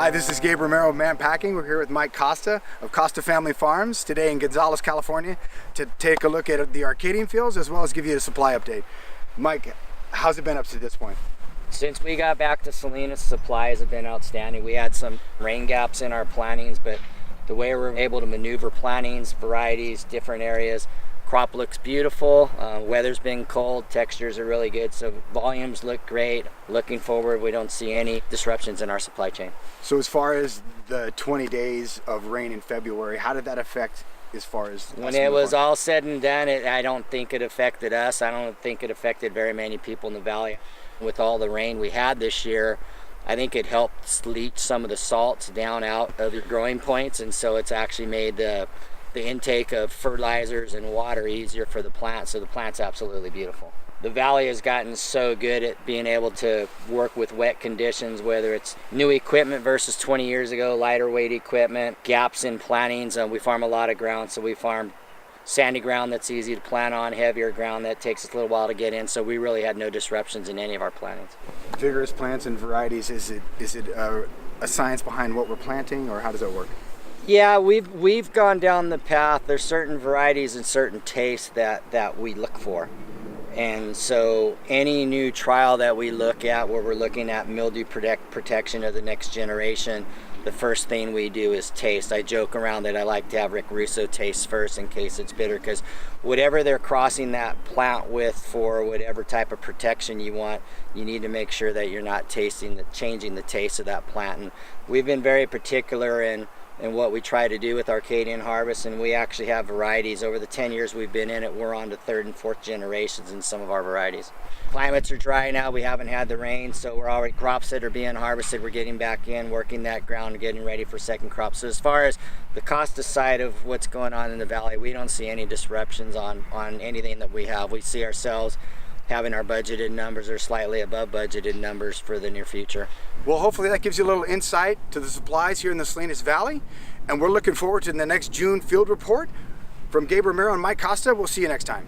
Hi, this is Gabe Romero of Mann Packing. We're here with Mike Costa of Costa Family Farms today in Gonzales, California to take a look at the Arcadian fields as well as give you a supply update. Mike, how's it been up to this point? Since we got back to Salinas, supplies have been outstanding. We had some rain gaps in our plantings, but the way we're able to maneuver plantings, varieties, different areas, crop looks beautiful. Weather's been cold, textures are really good, so volumes look great. Looking forward, we don't see any disruptions in our supply chain. So as far as the 20 days of rain in February, how did that affect as far as when it was all said and done, I don't think it affected us. I don't think it affected very many people in the valley. With all the rain we had this year, I think it helped leach some of the salts down out of the growing points, and so it's actually made the intake of fertilizers and water easier for the plant, so the plant's absolutely beautiful. The valley has gotten so good at being able to work with wet conditions, whether it's new equipment versus 20 years ago, lighter weight equipment, gaps in plantings. We farm a lot of ground, so we farm sandy ground that's easy to plant on, heavier ground that takes us a little while to get in, so we really had no disruptions in any of our plantings. Vigorous plants and varieties, is it a science behind what we're planting, or how does that work? Yeah, we've gone down the path. There's certain varieties and certain tastes that we look for. And so any new trial that we look at where we're looking at mildew protection of the next generation, the first thing we do is taste. I joke around that I like to have Rick Russo taste first in case it's bitter, because whatever they're crossing that plant with for whatever type of protection you want, you need to make sure that you're not changing the taste of that plant. And we've been very particular in what we try to do with Arcadian Harvest, and we actually have varieties. Over the 10 years we've been in it, we're on to third and fourth generations in some of our varieties. Climates are dry now, we haven't had the rain, so we're already crops that are being harvested, we're getting back in, working that ground, getting ready for second crop. So as far as the Costa side of what's going on in the valley, we don't see any disruptions on anything that we have. We see ourselves having our budgeted numbers or slightly above budgeted numbers for the near future. Well, hopefully that gives you a little insight to the supplies here in the Salinas Valley, and we're looking forward to the next June field report. From Gabe Romero and Mike Costa, we'll see you next time.